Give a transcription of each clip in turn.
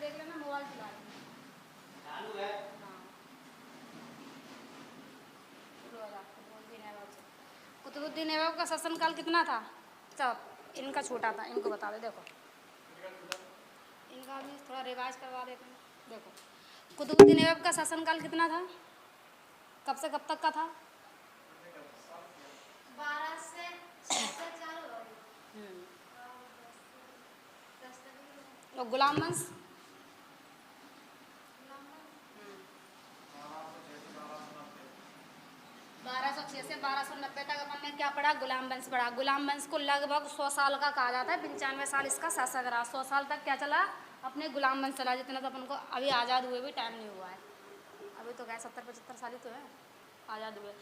देख लेना, मोबाइल चला रही हूँ। चालू है। हाँ शुरू हो जाता है। कुतुबुद्दीन ऐबक से, कुतुबुद्दीन ऐबक का शासनकाल कितना था? सब इनका छोटा था, इनको बता दे। देखो इनका भी थोड़ा रिवाइज करवा देते हैं। देखो कुतुबुद्दीन ऐबक का शासनकाल कितना था? कब से कब तक का था? 12 से 6 से चालू हो गई। और गुलाम वंश? 1206 से 1290 तक अपन ने क्या पढ़ा? गुलाम वंश पढ़ा। गुलाम वंश को लगभग 100 साल का कहा जाता है। 95 साल इसका शासक रहा। 100 साल तक क्या चला? अपने गुलाम वंश चला। जितना तो अपन को अभी आज़ाद हुए भी टाइम नहीं हुआ है, अभी तो क्या 70-75 साल ही तो है आज़ाद हुए।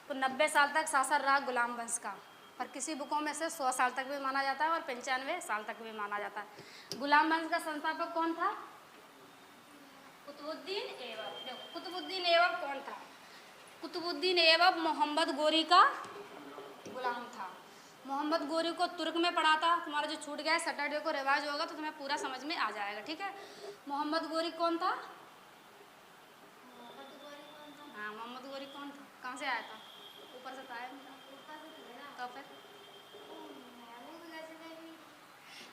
तो 90 साल तक शासन रहा गुलाम वंश का, पर किसी बुकों में से 100 साल तक भी माना जाता है और 95 साल तक भी माना जाता है। गुलाम वंश का संस्थापक कौन था? कुतुबुद्दीन ऐबक। देखो कुतुबुद्दीन ऐबक कौन था? कुतुबुद्दीन ऐबक मोहम्मद गोरी का गुलाम था। मोहम्मद गोरी को तुर्क में पढ़ा था। तुम्हारा जो छूट गया है, सैटरडे को रिवाइज होगा तो तुम्हें पूरा समझ में आ जाएगा, ठीक है। मोहम्मद गोरी कौन था? हाँ मोहम्मद गोरी कौन था? कहाँ से आया था? ऊपर से आया तो फिर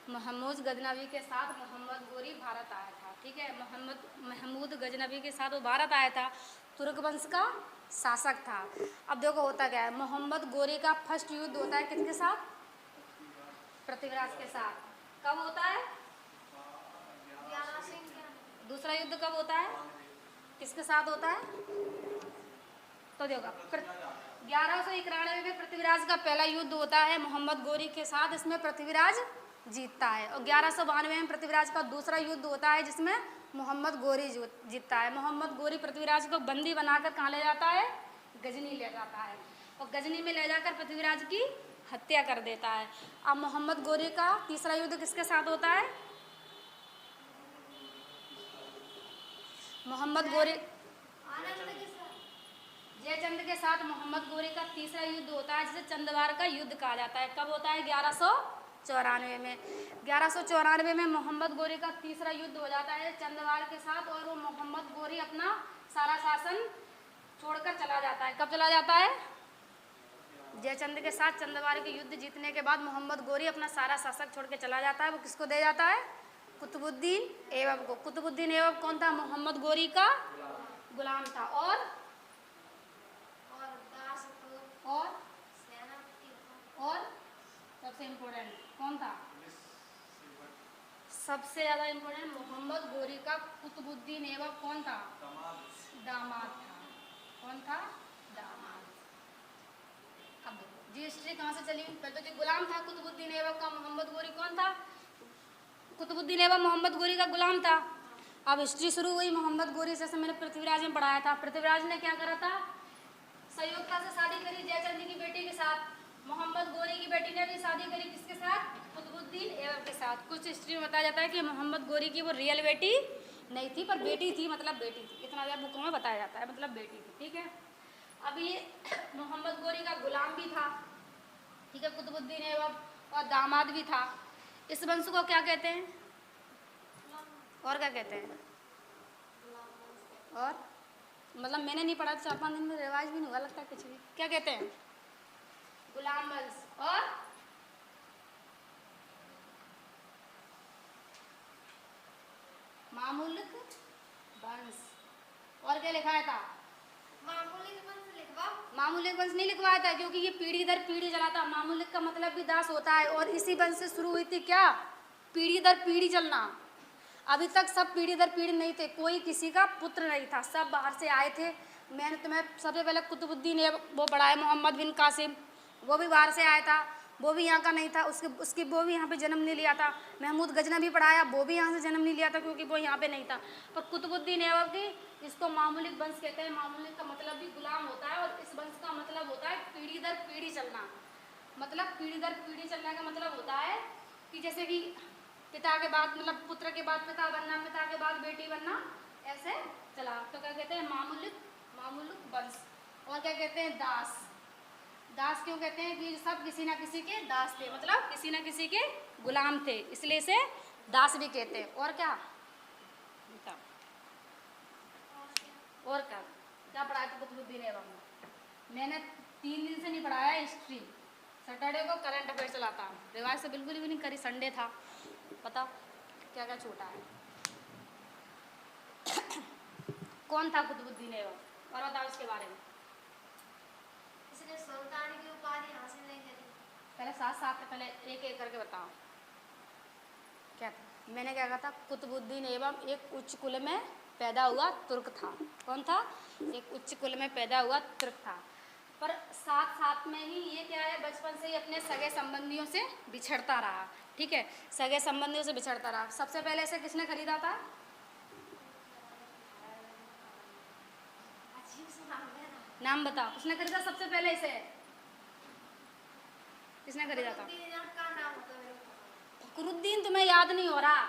महमूद गजनवी के साथ मोहम्मद गोरी भारत आया था, ठीक है। महमूद गजनवी के साथ वो भारत आया था। तुर्क वंश का शासक था। अब देखो होता क्या है, मोहम्मद गोरी का फर्स्ट युद्ध होता है किसके साथ? पृथ्वीराज के साथ। कब होता है? दूसरा युद्ध कब होता है? किसके साथ होता है? तो देखो 1191 में पृथ्वीराज का पहला युद्ध होता है मोहम्मद गोरी के साथ। इसमें पृथ्वीराज जीतता है। और 1192 में पृथ्वीराज का दूसरा युद्ध होता है जिसमें मोहम्मद गोरी जीतता है। मोहम्मद गोरी पृथ्वीराज को बंदी बनाकर कहाँ ले जाता है? गजनी ले जाता है। और गजनी में ले जाकर पृथ्वीराज की हत्या कर देता है। अब मोहम्मद गोरी का तीसरा युद्ध किसके साथ होता है? मोहम्मद गोरी जयचंद के साथ मोहम्मद गोरी का तीसरा युद्ध होता है जिसे चंदवार का युद्ध कहा जाता है। कब होता है? 1194 में। 1194 में मोहम्मद गोरी का तीसरा युद्ध हो जाता है चंदवार के साथ, और वो मोहम्मद गोरी अपना सारा शासन छोड़कर चला जाता है। कब चला जाता है? जयचंद के साथ चंदवार के युद्ध जीतने के बाद मोहम्मद गोरी अपना सारा शासक छोड़ के चला जाता है। वो किसको दे जाता है? कुतुबुद्दीन ऐबक को। कुतुबुद्दीन ऐबक कौन था? मोहम्मद गोरी का गुलाम था। और सबसे इम्पोर्टेंट कौन था? सबसे ज़्यादा इम्पोर्टेंट मोहम्मद गोरी का कुतुबुद्दीन ऐबक कौन था? दामाद था। कौन था? दामाद। अब देखो जी हिस्ट्री कहाँ से चली। पहले तो जो गुलाम था कुतुबुद्दीन ऐबक का, मोहम्मद गोरी कौन था? कुतुबुद्दीन ऐबक मोहम्मद गोरी का गुलाम था। अब हिस्ट्री शुरू हुई मोहम्मद गोरी से। मैंने पृथ्वीराज में पढ़ाया था। पृथ्वीराज ने क्या करा था? संयोगता से शादी करी जयचंद की बेटी के साथ। मोहम्मद गोरी की बेटी ने भी शादी करी किसके साथ? कुतुबुद्दीन ऐबक के साथ। कुछ हिस्ट्री में बताया जाता है कि मोहम्मद गोरी की वो रियल बेटी नहीं थी, पर बेटी थी, मतलब बेटी थी। इतना ज़्यादा बुकों में बताया जाता है, मतलब बेटी थी, ठीक है। अब ये मोहम्मद गोरी का गुलाम भी था, ठीक है, कुतुबुद्दीन ऐबक, और दामाद भी था। इस वंश को क्या कहते हैं? और क्या कहते हैं? और मतलब मैंने नहीं पढ़ा, 4-5 दिन में रिवाइज भी नहीं हुआ लगता है कुछ भी। क्या कहते हैं? गुलाम वंश और मामूलिक वंश। और क्या लिखाया था? मामूलिक वंश नहीं लिखवाया था, क्योंकि ये पीढ़ी दर पीढ़ी चला था। मामूलिक का मतलब भी दास होता है, और इसी वंश से शुरू हुई थी क्या? पीढ़ी दर पीढ़ी चलना। अभी तक सब पीढ़ी दर पीढ़ी नहीं थे, कोई किसी का पुत्र नहीं था, सब बाहर से आए थे। मैंने तुम्हें सबसे पहले कुतुबुद्दीन वो पढ़ाया, मोहम्मद बिन कासिम, वो भी बाहर से आया था, वो भी यहाँ का नहीं था। उसकी वो भी यहाँ पे जन्म नहीं लिया था। महमूद गजनवी पढ़ाया, वो भी यहाँ से जन्म नहीं लिया था, क्योंकि वो यहाँ पे नहीं था। पर कुतुबुद्दीन ऐबक की, इसको मामूलिक वंश कहते हैं। मामूलिक का मतलब भी गुलाम होता है, और इस वंश का मतलब होता है पीढ़ी दर पीढ़ी चलना। मतलब पीढ़ी दर पीढ़ी चलने का मतलब होता है कि जैसे कि पिता के बाद, मतलब पुत्र के बाद पिता बनना, पिता के बाद बेटी बनना, ऐसे चला। तो क्या कहते हैं? मामूलिक वंश। और क्या कहते हैं? दास। दास क्यों कहते हैं? कि सब किसी ना किसी के दास थे, मतलब किसी ना किसी के गुलाम थे, इसलिए इसे दास भी कहते हैं। और क्या? बताओ और क्या? और क्या क्या पढ़ाया था कुतुबुद्दीन ऐबक में? मैंने 3 दिन से नहीं पढ़ाया हिस्ट्री। सैटरडे को करंट अफेयर चलाता, रिवाइज से बिल्कुल भी नहीं करी, संडे था। बताओ क्या क्या छूटा है। कौन था कुतुबुद्दीन ऐबक, और बताओ इसके बारे में। इसने सुल्तान की उपाधि हासिल नहीं करी। पहले साथ साथ पहले एक एक करके बताओ क्या था। मैंने क्या कहा था, कुतुबुद्दीन ऐबक एक उच्च कुल में पैदा हुआ तुर्क था। कौन था? एक उच्च कुल में पैदा हुआ तुर्क था। पर साथ साथ में ही ये क्या है, बचपन से ही अपने सगे संबंधियों से बिछड़ता रहा। ठीक है, सगे संबंधियों से बिछड़ता रहा। सबसे पहले इसे किसने खरीदा था? अजीब सा नाम है ना। नाम बताओ, किसने खरीदा सबसे पहले इसे? किसने खरीदा था? कुतुबुद्दीन ऐबक का नाम होता है मेरे को पता है। फखरुद्दीन तुम्हें याद नहीं हो रहा?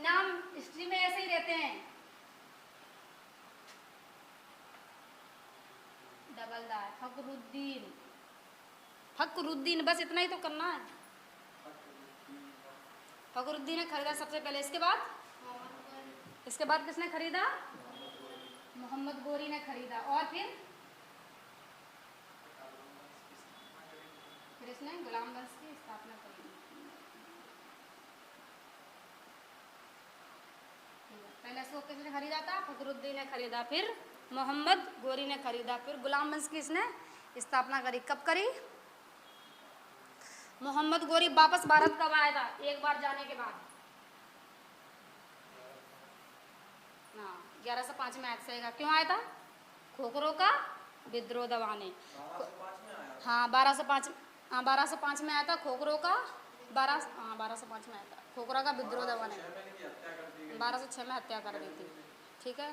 नाम हिस्ट्री में ऐसे ही रहते हैं, डबलदार। फखरुद्दीन, फखरुद्दीन, बस इतना ही तो करना है। फखरुद्दीन ने खरीदा सबसे पहले। इसके बाद इसके बाद किसने खरीदा? मोहम्मद गोरी ने खरीदा। और फिर इसने गुलाम वंश की स्थापना करी। पहले इसको किसने खरीदा था? फखरुद्दीन ने खरीदा, फिर मोहम्मद गोरी ने खरीदा, फिर गुलाम वंश की इसने स्थापना करी। कब करी? मोहम्मद गोरी वापस भारत कब आया था? एक बार जाने के बाद। हाँ, 1105 में आया था। क्यों आया था? खोखरों का विद्रोह दबाने। हाँ 1205, हाँ 1205 में आया था खोखरों का 1205 में आया था खोखरा का विद्रोह दबाने। 1206 में हत्या कर दी थी। ठीक है,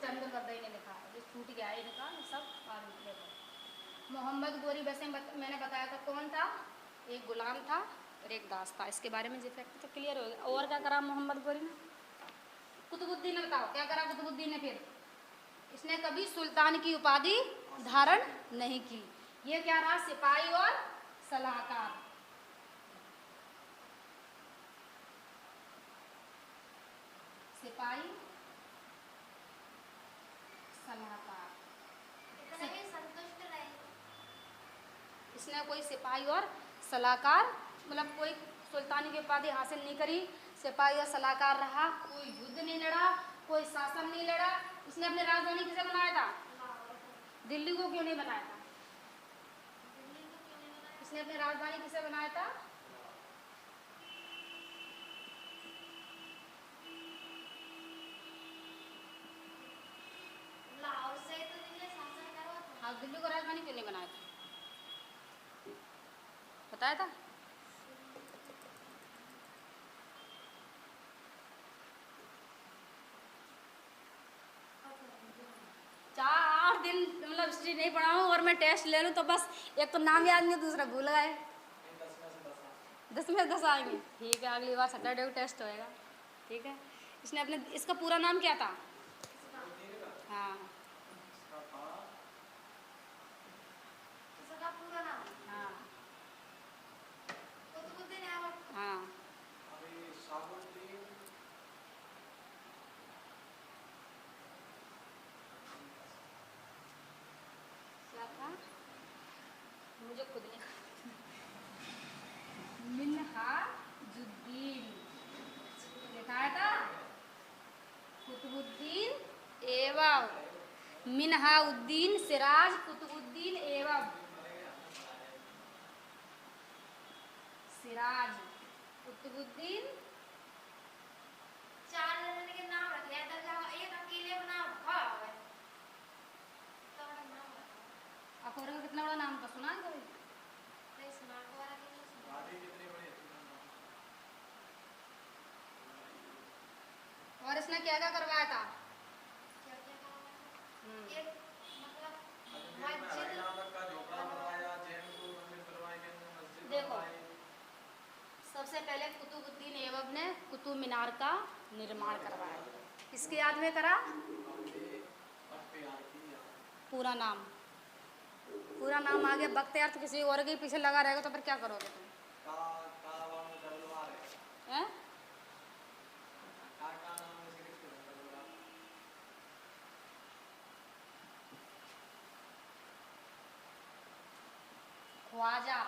चंद्रगद्दई ने लिखा है, जो छूट गया है इनका सब बाद में देखो। मोहम्मद गोरी वैसे मैंने बताया था कौन था, एक गुलाम था और एक दास था। इसके बारे में जो फैक्ट तो क्लियर हो गया। और क्या करा मोहम्मद गोरी ने? कुतुबुद्दीन ने बताओ क्या करा कुतुबुद्दीन ने? फिर इसने कभी सुल्तान की उपाधि धारण नहीं की। ये क्या रहा? सिपाही और सलाहकार। सिपाही सलाहकार। इतने में संतुष्ट रहे। इसने कोई सिपाही और सलाहकार, मतलब कोई सुल्तानी की उपाधि हासिल नहीं करी, सिपाही और सलाहकार रहा, कोई युद्ध नहीं लड़ा, कोई शासन नहीं लड़ा। इसने अपनी राजधानी किसे बनाया था? दिल्ली को क्यों नहीं बनाया था? दिल्ली को क्यों नहीं बनाया? इसने अपनी राजधानी किसे बनाया था? लाहौर से तो दिल्ली शासन करो तो। हाँ, दिल्ली को राजधानी क्यों नहीं बनाया था? बताया था? 4 दिन मतलब हिस्ट्री नहीं पढ़ा हूँ और मैं टेस्ट ले लूँ तो बस एक तो नाम याद नहीं, दूसरा भूल गए। 10 में 10 आएंगे। ठीक है, अगली बार सैटरडे को टेस्ट होएगा। ठीक है, इसने अपने, इसका पूरा नाम क्या था? हाँ इसका पूरा नाम हाँ कुतुबुद्दीन ऐबक। हाँ। क्या था? मुझे खुद नहीं मिन्हाजुद्दीन लिखाया था। कुतुबुद्दीन ऐबक, मिन्हाउद्दीन सिराज कुतुबुद्दीन ऐबक। सिराज कुतुबुद्दीन। 4 जनों के नाम रख लिया तब जाओ एक अकेले का नाम था है। तो बड़ा नाम रखा। अखबार का कितना बड़ा नाम था, सुना है कभी? नहीं सुना अखबार के नहीं सुना। और इसने क्या क्या करवाया था? क्या क्या कहा? एक मतलब मस्जिद। देखो, सबसे पहले कुतुबुद्दीन ऐबक ने कुतुब मीनार का निर्माण करवाया। किसकी याद में करा? पूरा नाम पूरा नाम आ गया बख्तियार, तो किसी और के पीछे लगा रहेगा तो फिर क्या करोगे तुम? हैं? ख्वाजा।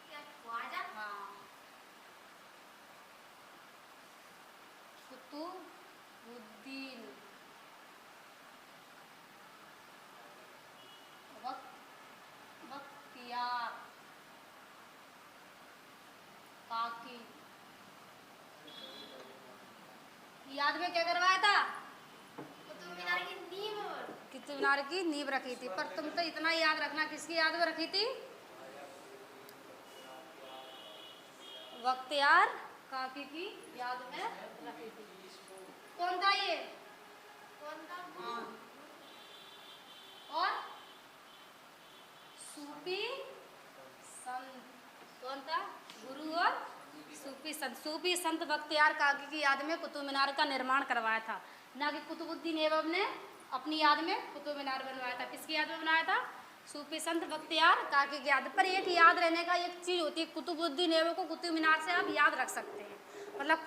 क्या ख्वाजा? हाँ। कुतुबुद्दीन बख्तियार काकी। याद में क्या करवाया था? कुतुब मीनार की नींव। कुतुब मीनार की नींव रखी थी। पर तुम तो इतना याद रखना, किसकी याद में रखी थी? बख्तियार काकी की याद में रखी थी। कौन था ये? कौन था? हाँ। और सूफी संत। कौन था? गुरु और सूफी संत। सूफी संत बख्तियार काकी की याद में कुतुब मीनार का निर्माण करवाया था, ना कि कुतुबुद्दीन ऐबक ने अपनी याद में कुतुब मीनार बनवाया था। किसकी याद में बनाया था? सूफी संत बख्तियार काकी की याद। पर एक याद रहने का एक चीज़ होती है, कुतुबुद्दीन ऐबक को कुतुब मीनार से आप याद रख सकते हैं। मतलब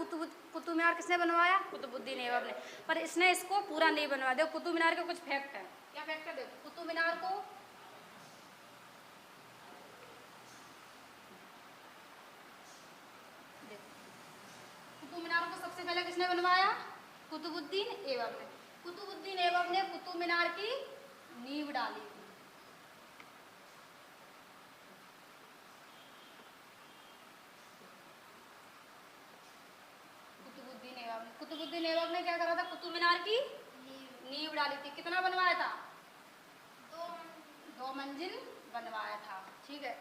कुतुब मीनार किसने बनवाया? कुतुबुद्दीन ऐबक ने। पर इसने इसको पूरा नहीं बनवाया। देखो कुतुब मीनार के कुछ फैक्ट है। क्या फैक्ट है? देखो कुतुब मीनार को कुतुब मीनार को सबसे पहले किसने बनवाया? कुतुबुद्दीन ऐबक ने। कुतुबुद्दीन ऐबक ने कुतुब मीनार की नींव डाली थी। कुतुबुद्दीन ऐबक ने क्या करा था? कुतुब मीनार की नींव डाली थी। कितना बनवाया था? 2 मंजिल बनवाया था। ठीक है।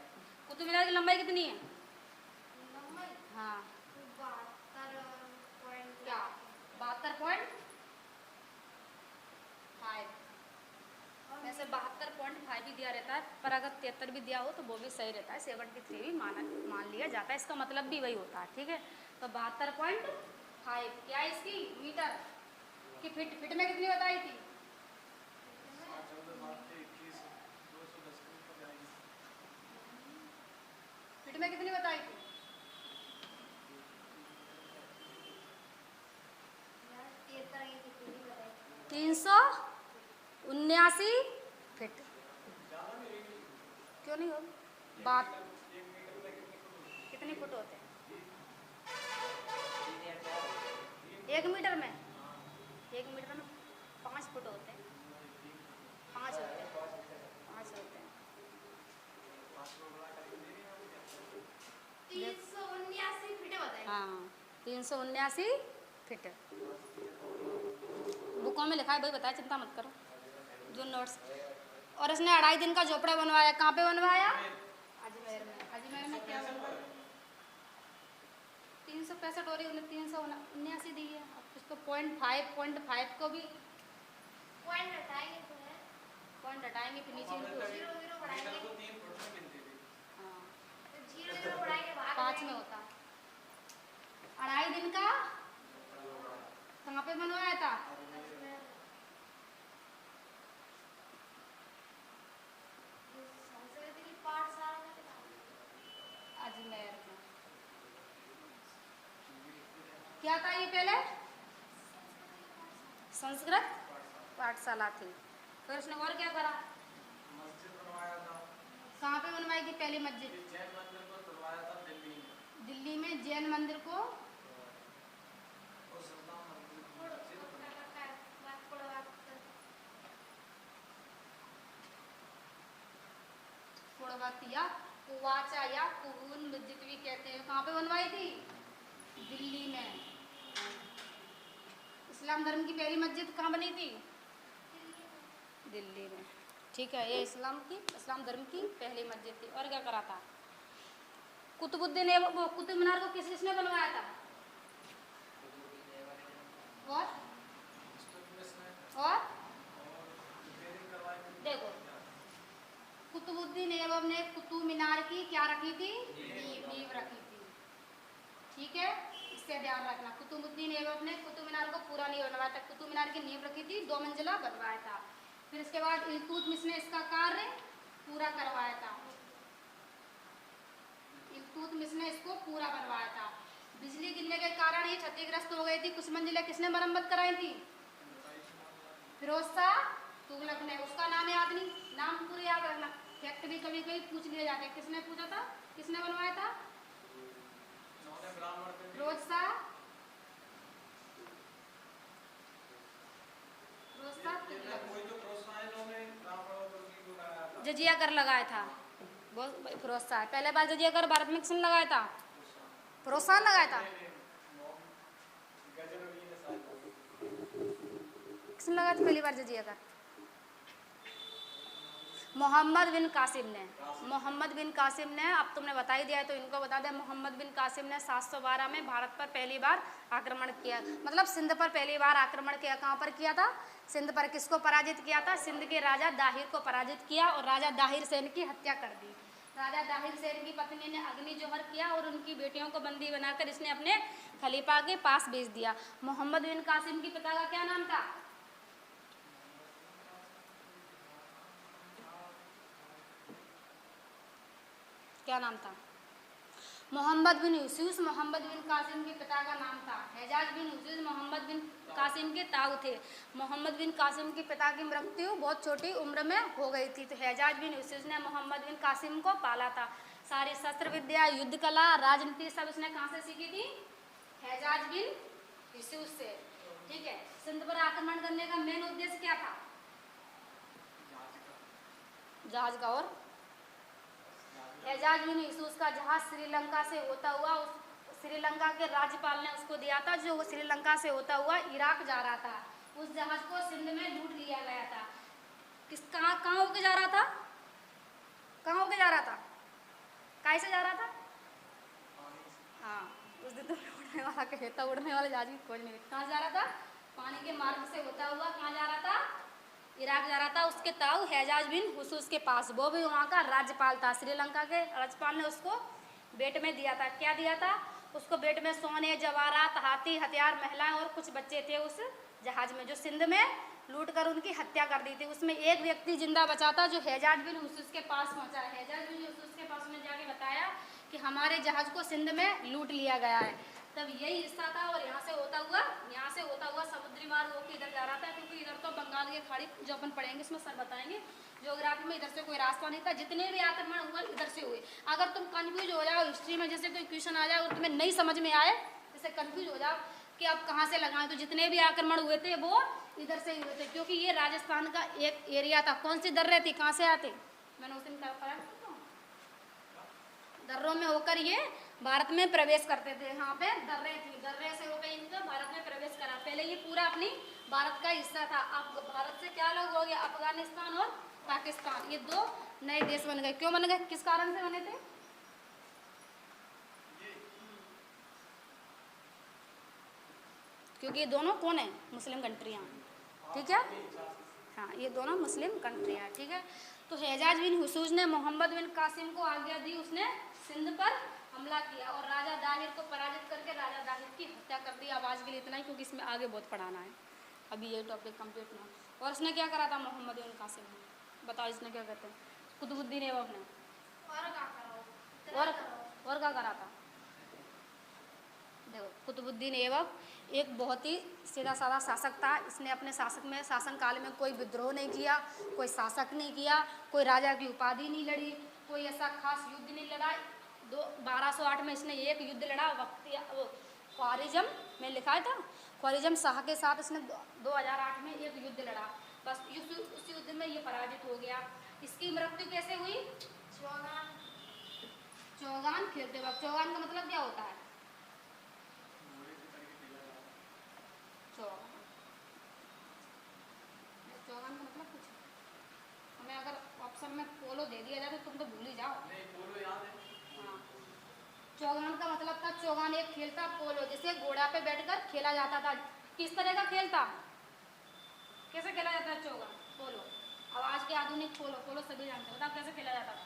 कुतुब मीनार की लंबाई कितनी है? लंबाई हाँ 72.5। क्या? 72.5। वैसे 72.5 भी दिया रहता है, पर अगर 73 भी दिया हो तो वो भी सही रहता है। 73 भी मान लिया जाता है, इसका मतलब भी वही होता है। ठीक है। तो 72.5 क्या है इसकी? मीटर की। फिट में कितनी बताई थी? फिट में कितनी बताई थी? 379 फिट। क्यों नहीं हो? बात कितने फुट होते हैं 1 मीटर में? 1 मीटर में 5 फुट होते हैं। 5 होते हैं। 5 होते हैं। 379 फीट बताई। हाँ 379 फिट। बुकों में लिखा है भाई, बताया, चिंता मत करो। जो नोट्स। और इसने 2.5 दिन का झोपड़ा बनवाया। कहाँ पे बनवाया? अजमेर में। अजमेर में क्या बनवाया? 365 हो रही, उन्हें 379 दी है। अब इसको 0.5 को भी पॉइंट हटाएंगे तो है। पॉइंट हटाएंगे फिर नीचे इनको 0 बढ़ाएंगे। हाँ तो 0 बढ़ाएंगे भाग 5 में होता। 2.5 दिन का कहाँ पे बनवाया था? संस्कृत की पाठशाला में अजमेर में। क्या था ये पहले? संस्कृत पाठशाला थी। फिर उसने और क्या करा? कहाँ पे बनवाई थी पहली मस्जिद? दिल्ली में जैन मंदिर को या कुवाचा या कुबून मस्जिद भी कहते हैं। कहाँ पे बनवाई थी? दिल्ली में। इस्लाम धर्म की पहली मस्जिद कहाँ बनी थी? दिल्ली में। ठीक है। ये इस्लाम धर्म की पहली मस्जिद थी। और क्या करा था? कुतुबुद्दीन ऐबक को, कुतुब मीनार को किसने बनवाया था? और देखो कुतुबुद्दीन ऐबक ने कुतुब मीनार की क्या रखी थी? नींव रखी थी। ठीक है। इससे ध्यान रखना, कुतुबुद्दीन ऐबक ने कुतुब मीनार को पूरा नहीं बनवाया था। कुतुब मीनार की नींव रखी थी, 2 मंजिला बनवाया था। फिर इसके बाद इल्तुतमिश ने इसका कार्य पूरा हमले के कारण ये क्षतिग्रस्त हो गई थी। कुछ मंजिलें किसने मरम्मत कराई थी? फिरोज शाह तुगलक ने। उसका नाम याद नहीं, नाम पूरे याद रखना। फैक्ट भी कभी कभी पूछ लिए जाते हैं। किसने पूछा था, किसने बनवाया था? फिरोज शाह जजिया कर लगाया था। फिरोज शाह पहले बार जजिया कर भारत में किसने लगाया था? फिरोज शाह लगाया था। किसने लगाया था पहली बार जजिया कर? मोहम्मद बिन कासिम ने। मोहम्मद बिन कासिम ने। अब तुमने बता ही दिया है तो इनको बता दें। मोहम्मद बिन कासिम ने 712 में भारत पर पहली बार आक्रमण किया, मतलब सिंध पर पहली बार आक्रमण किया। कहाँ पर किया था? सिंध पर। किसको पराजित किया था? सिंध के राजा दाहिर को पराजित किया और राजा दाहिर सेन की हत्या कर दी। राजा दाहिर सेन की पत्नी ने अग्नि जोहर किया और उनकी बेटियों को बंदी बनाकर इसने अपने खलीफा के पास भेज दिया। मोहम्मद बिन कासिम की पिता का क्या नाम था? क्या नाम था? मोहम्मद बिन यूसुफ। मोहम्मद बिन कासिम के पिता का नाम था हेजाज बिन यूसुफ। मोहम्मद बिन कासिम के ताऊ थे। मोहम्मद बिन कासिम के पिता की मृत्यु बहुत छोटी उम्र में हो गई थी, तो हेजाज बिन यूसुफ ने मोहम्मद बिन कासिम को पाला था। सारी शस्त्र विद्या, युद्ध कला, राजनीति सब उसने कहाँ से सीखी थी? हेजाज बिन यूसुफ से। ठीक है। सिंध पर आक्रमण करने का मेन उद्देश्य क्या था? जहाज का। और हेजाज बिन यूसुफ का जहाज श्रीलंका से होता हुआ श्रीलंका के राज्यपाल ने उसको दिया था, जो श्रीलंका से होता हुआ इराक जा रहा था। उस जहाज को सिंध में लूट लिया गया था। कहाँ होके जा रहा था? कहाँ होके जा रहा था? काहे से जा रहा था? हाँ, उस दिन तो उड़ने वाला कहे था, उड़ने वाले जहाज की खोज नहीं। कहाँ जा रहा था? पानी के मार्ग से होता हुआ कहाँ जा रहा था? इराक जा रहा था। उसके ताऊ हेजाज बिन यूसुफ के पास, वो भी वहाँ का राज्यपाल था। श्रीलंका के राज्यपाल ने उसको बेट में दिया था। क्या दिया था उसको? बेट में सोने, जवाहरात, हाथी, हथियार, महिलाएं और कुछ बच्चे थे उस जहाज में, जो सिंध में लूट कर उनकी हत्या कर दी थी। उसमें एक व्यक्ति जिंदा बचा था, जो हेजाज बिन यूसुफ के पास पहुंचा। हेजाज बिन यूसुफ के पास उसने जाके बताया कि हमारे जहाज को सिंध में लूट लिया गया है। तब यही हिस्सा था और यहाँ से होता हुआ समुद्री मार्ग होकर इधर जा रहा था, क्योंकि इधर तो बंगाल की खाड़ी जो अपन पढ़ेंगे इसमें सर बताएंगे ज्योग्राफी में, इधर से कोई रास्ता नहीं था। जितने भी आक्रमण हुए इधर से हुए। अगर तुम कंफ्यूज हो जाओ हिस्ट्री में, जैसे कोई क्वेश्चन आ जाए और तुम्हें नहीं समझ में आए, जैसे कंफ्यूज हो जाओ कि अब कहाँ से लगाएं, तो जितने भी आक्रमण हुए थे वो इधर से ही हुए थे, क्योंकि ये राजस्थान का एक एरिया था। कौन सी दर्रे थी? कहाँ से आते? मैंने उस दिन कराया दर्रों में होकर ये भारत में प्रवेश करते थे। यहाँ पे दर्रे थी, दर्रे से होकर इनका भारत में प्रवेश करा। पहले ये पूरा अपनी भारत का हिस्सा था। अब भारत से क्या अलग हो गया? अफगानिस्तान और पाकिस्तान, ये दो नए देश बन गए। क्यों बन गए? किस कारण से बने थे? क्योंकि ये दोनों कौन है? मुस्लिम कंट्रियाँ। ठीक है, हाँ, ये दोनों मुस्लिम कंट्रियाँ। ठीक है। तो हेजाज बिन यूसुफ ने मोहम्मद बिन कासिम को आज्ञा दी, उसने सिंध पर हमला किया और राजा दाहिर को पराजित करके राजा दाहिर की हत्या कर दी। अब आज के लिए इतना ही, क्योंकि इसमें आगे बहुत पढ़ाना है, अभी ये टॉपिक कंप्लीट ना। और उसने क्या करा था मोहम्मद बिन कासिम ने? बताओ, इसने क्या कहते हैं? कुतुबुद्दीन ऐबक ने। और क्या करा था? देखो, कुतुबुद्दीन ऐबक एक बहुत ही सीधा साधा शासक था। इसने अपने शासन काल में कोई विद्रोह नहीं किया, कोई शासक नहीं किया, कोई राजा की उपाधि नहीं लड़ी, कोई ऐसा खास युद्ध नहीं लड़ा। 1208 में इसने एक युद्ध लड़ा, ख्वारिज़म में लिखा था। ख्वारिज़म शाह के साथ इसने 2008 में एक युद्ध लड़ा। बस उस युद्ध में ये पराजित हो गया। इसकी मृत्यु कैसे हुई? चौगान खेलते वक्त। चौगान का मतलब क्या होता है? चौगान का मतलब कुछ हमें अगर ऑप्शन में पोलो दे दिया जाए तो तुम तो भूल ही जाओ। नहीं, पोलो याद है। हाँ, चौगान का मतलब था, चौगान एक खेल था पोलो, जिसे घोड़ा पे बैठकर खेला जाता था। किस तरह का खेल था? कैसे खेला जाता है चौगान? पोलो। अब आज के आधुनिक पोलो सभी जानते हैं। बताओ कैसे खेला जाता था?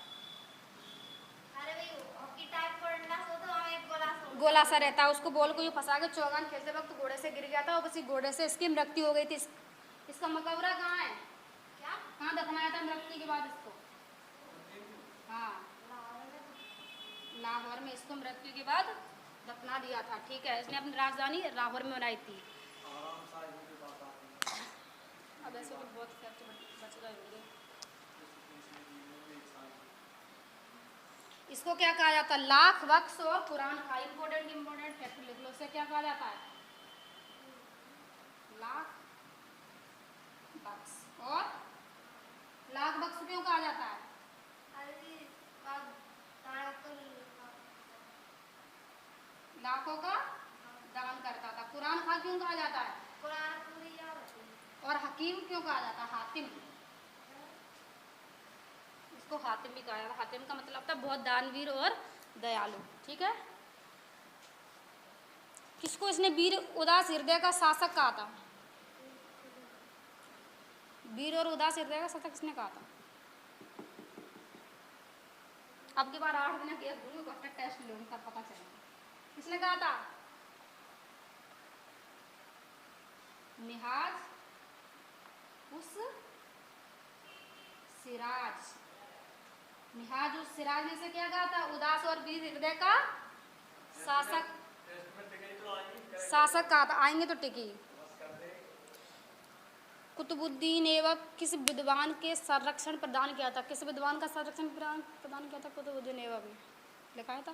अरे भाई हॉकी टाइप पड़ना सो तो हमें एक गोला सा रहता है, उसको बॉल को यूँ फंसा के चौगान खेलते वक्त घोड़े से गिर गया था और उसी घोड़े से इसकी मृत्यु हो गई थी। इसका मकबरा कहाँ है? क्या? कहाँ दफनाया था मृत्यु के बाद इसको? हाँ, लाहौर में इसको मृत्यु के बाद दफना दिया था, ठीक है। इसने अपनी राजधानी लाहौर में बनाई थी। आराम सा इनके पास आते हैं। अब ऐसे तो बहुत फैक्ट बच गए होंगे। इसको क्या कहा जाता है? लाख बख्श और कुरान का। इंपॉर्टेंट फैक्ट लिख लो। इसे क्या कहा जाता है? लाख बख्श। और लाख बख्श क्यों कहा जाता है? अरे बाग तारकुल लाखों का दान करता था। कुरान खा क्यों कहा जाता है? कुरान पूरी याद होती है। और हकीम क्यों कहा जाता है? हातिम। इसको हातिम भी कहा जाता है। हातिम का मतलब था बहुत दानवीर और दयालु, ठीक है। किसको इसने वीर उदास हृदय का शासक कहा था? वीर और उदास हृदय का शासक किसने कहा था? अब की बार 8 दिन के गुरु को टेस्ट लूंगी तब पता चलेगा किसने कहा था। मिहाज उस सिराज। मिहाज उस सिराज ने से क्या कहा था? उदास और वीर हृदय का शासक कहा था। आएंगे तो टिकी। कुतुबुद्दीन एवं किस विद्वान के संरक्षण प्रदान किया था? किस विद्वान का संरक्षण प्रदान किया था? कुतुबुद्दीन एवं ने लिखा था।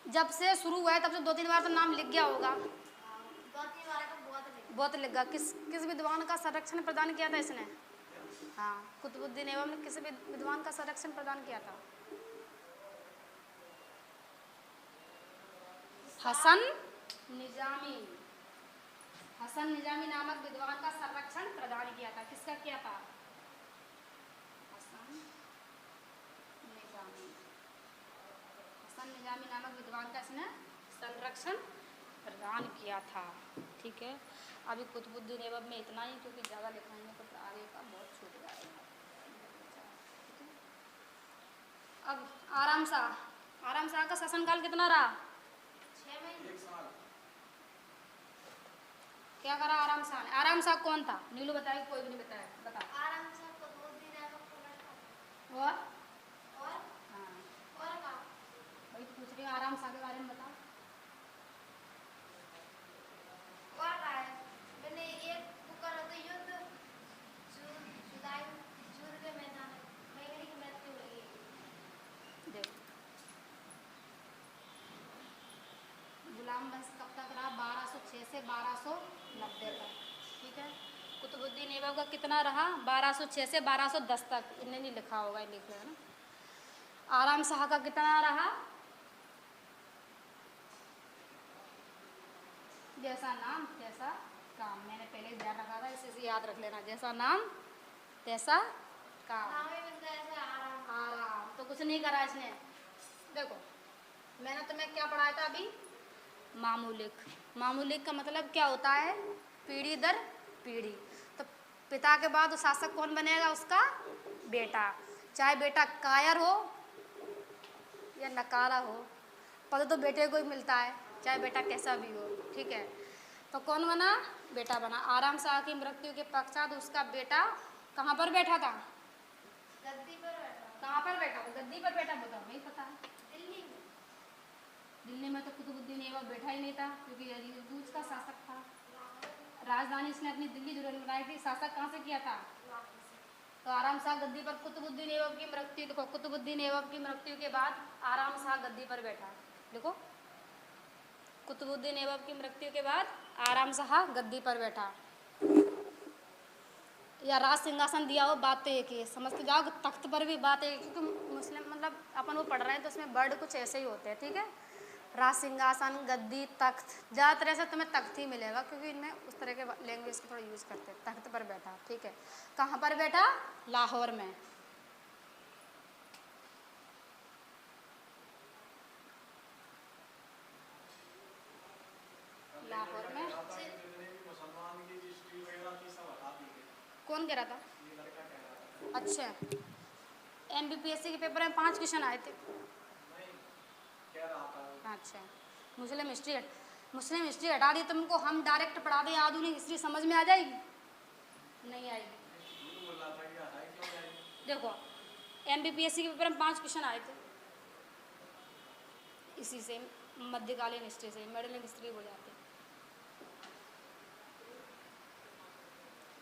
जब से शुरू हुआ है तब से 2-3 बार तो नाम लिख गया होगा। 2-3 बार तो बहुत लिख गया। किस विद्वान का संरक्षण प्रदान किया था इसने? हाँ, कुतुबुद्दीन एवं ने किस विद्वान का संरक्षण प्रदान किया था? हसन निजामी। हसन निजामी नामक विद्वान का संरक्षण प्रदान किया था। किसका किया था? हसन निजामी। हसन निजामी नामक विद्वान का इसने संरक्षण प्रदान किया था, ठीक है। अभी कुतुबुद्दीन ऐबक में इतना ही, क्योंकि ज़्यादा लिखाएंगे तो फिर आगे का बहुत छूट जाएगा। अब आराम शाह का शासनकाल कितना रहा? 6 महीने। 1 साल। क्या करा आराम शाह ने? आराम शाह कौन था? नीलू बताएगी, कोई भी नहीं बताया। बता। आराम से कुतुबुद्दीन ऐबक को बैठा और और हाँ, और का वही तो पूछ रही हूँ, आराम शाह के बारे में बता। और का है मैंने एक बुकर होते युद्ध जुदाई युद्ध के मैदान में मेरी की मृत्यु हुई। देख, गुलाम वंश कब तक रहा? 1206 से 1290 तक, ठीक है। कुतुबुद्दीन ऐबक का कितना रहा? 1206 से 1210 तक। इन्हें नहीं लिखा होगा, ये लिख लेना। आराम शाह का कितना रहा? जैसा नाम तैसा काम। मैंने पहले ही ध्यान रखा था, इसे से याद रख लेना। जैसा नाम तैसा काम। नाम ही मिलता है ऐसा आराम। आराम तो कुछ नहीं करा इसने। देखो, मैंने तुम्हें क्या पढ़ाया था अभी? मामूलिक। मामूलिक का मतलब क्या होता है? पीढ़ी दर पीढ़ी। तो पिता के बाद शासक कौन बनेगा? उसका बेटा। चाहे बेटा कायर हो या नकारा हो, पद तो बेटे को ही मिलता है, चाहे बेटा कैसा भी हो, ठीक है। तो कौन बना? बेटा बना। आराम शाह की मृत्यु के पश्चात उसका बेटा कहाँ पर बैठा था? गद्दी पर बैठा। कहाँ पर बैठा था? गद्दी पर बैठा, बताओ, नहीं पता है। दिल्ली में। दिल्ली में तो कुतुबुद्दीन ऐबक बैठा ही नहीं था, क्योंकि यजीद का शासक था। राजधानी इसने अपनी दिल्ली जरूर बनाई थी। शासक कहाँ से किया था? तो आराम शाह गद्दी पर। कुतुबुद्दीन ऐबक की मृत्यु देखो, कुतुबुद्दीन ऐबक की मृत्यु के बाद आराम शाह गद्दी पर बैठा। देखो, कुतुबुद्दीन ऐबक की मृत्यु के बाद आराम शाह गद्दी पर बैठा। या राज सिंहासन दिया हो, बात तो एक ही है। समझते जाओ, तख्त पर भी बात एक, क्योंकि मुस्लिम मतलब अपन वो पढ़ रहे हैं तो उसमें वर्ड कुछ ऐसे ही होते हैं, ठीक है। राज सिंहासन, गद्दी, तख्त, ज़्यादातर ऐसे तुम्हें तख्त ही मिलेगा, क्योंकि इनमें उस तरह के लैंग्वेज को थोड़ा यूज़ करते हैं। तख्त पर बैठा, ठीक है। कहाँ पर बैठा? लाहौर में। लाहौर में। मुसलमान की हिस्ट्री वगैरह थी सब हटा दी गई। कौन कह रहा था? ये लड़का कह रहा था। अच्छा, MBPSC के पेपर में 5 क्वेश्चन आए थे। नहीं, कह रहा था। अच्छा, मुस्लिम हिस्ट्री हटा दी तुमको, हम डायरेक्ट पढ़ा दें आधुनिक हिस्ट्री, समझ में आ जाएगी? नहीं आएगी। झूठ बोल रहा था कि हटाई क्यों जाएगी? देखो, MBPSC के पेपर में 5 क्वेश्चन आए थे, इसी से मध्यकालीन हिस्ट्री से मिडिल हिस्ट्री हो जाती है।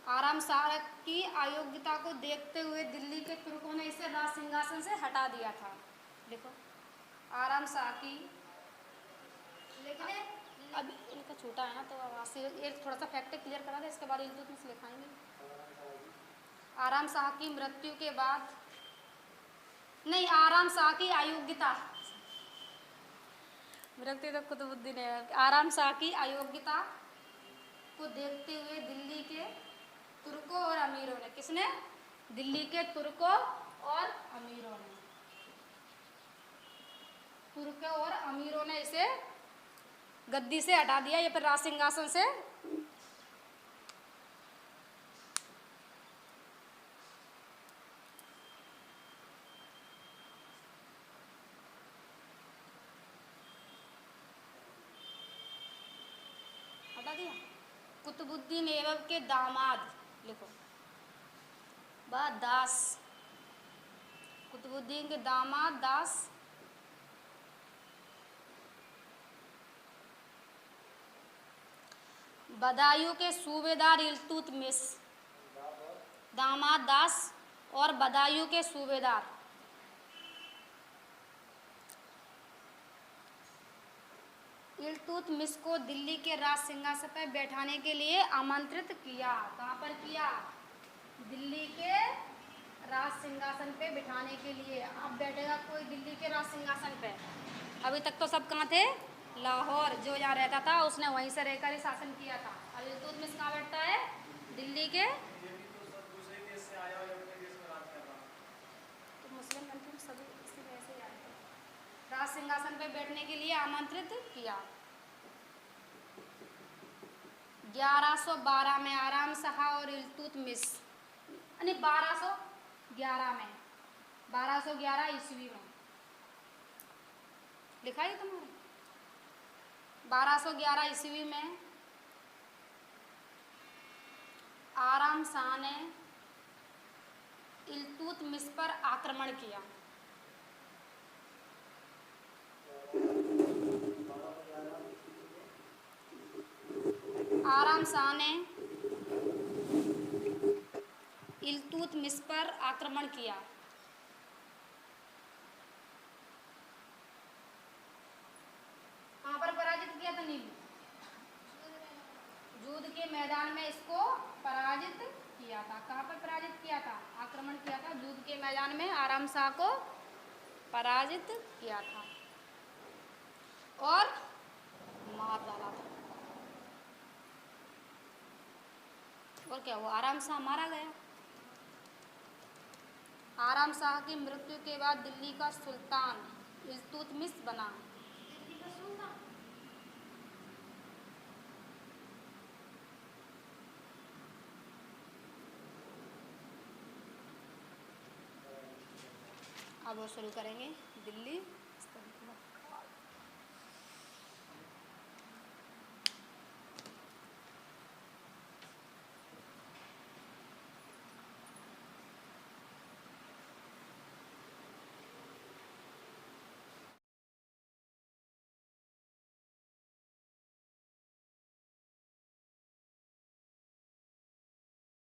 आराम शाह की अयोग्यता को देखते हुए दिल्ली के तुर्कों ने इसे राज सिंहासन से हटा दिया था। देखो आराम शाह की, लेकिन अब इनका छोटा है ना तो आवाज से ये थोड़ा सा फैक्ट क्लियर करा दे, इसके बाद इल्तुतमिश लिखाएंगे। आराम शाह की मृत्यु के बाद, नहीं, आराम शाह की अयोग्यता, मृत्यु तो कुतुबुद्दीन है। आराम शाह की अयोग्यता को देखते हुए दिल्ली के तुर्कों और अमीरों ने, किसने? दिल्ली के तुर्कों और अमीरों ने, तुर्कों और अमीरों ने इसे गद्दी से हटा दिया, ये फिर राज सिंहासन से हटा दिया। कुतुबुद्दीन ऐबक के दामाद, लिखो दास, कुतुबुद्दीन के दामाद दास बदायूं के सूबेदार इल्तुतमिश, दामाद दास और बदायूं के सूबेदार इल्तुतमिश को दिल्ली के राज सिंहासन पर बैठाने के लिए आमंत्रित किया। कहाँ पर किया? दिल्ली के राज सिंहासन पे बिठाने के लिए। अब बैठेगा कोई दिल्ली के राज सिंहासन पे? अभी तक तो सब कहाँ थे? लाहौर, जो यहाँ रहता था उसने वहीं से रहकर ही शासन किया था। अब इल्तुतमिश कहाँ बैठता है? दिल्ली के। ये भी तो सब दूसरे देश से आया और अपने देश में राज कर रहा है। तो मुस्लिम कंट्री में सभी इसी वजह से आए थे, राज सिंहासन पे बैठने के लिए आमंत्रित किया। 1112 में आराम शाह और इल्तुतमिश, यानी 1211 में, 1211 ईस्वी में लिखा है तुम्हारे, 1211 ईस्वी में आराम शाह ने इल्तुतमिश पर आक्रमण किया। आराम शाह ने इल्तुतमिश पर आक्रमण किया। कहाँ पर पराजित किया था? नीलू, जूद के मैदान में इसको पराजित किया था। कहाँ पर पराजित किया था? आक्रमण किया था जूद के मैदान में, आराम शाह को पराजित किया था और मार डाला था। और क्या हुआ? आराम शाह मारा गया। आराम शाह की मृत्यु के बाद दिल्ली का सुल्तान इल्तुतमिश बना। दिल्ली का सुल्तान। अब वो शुरू करेंगे दिल्ली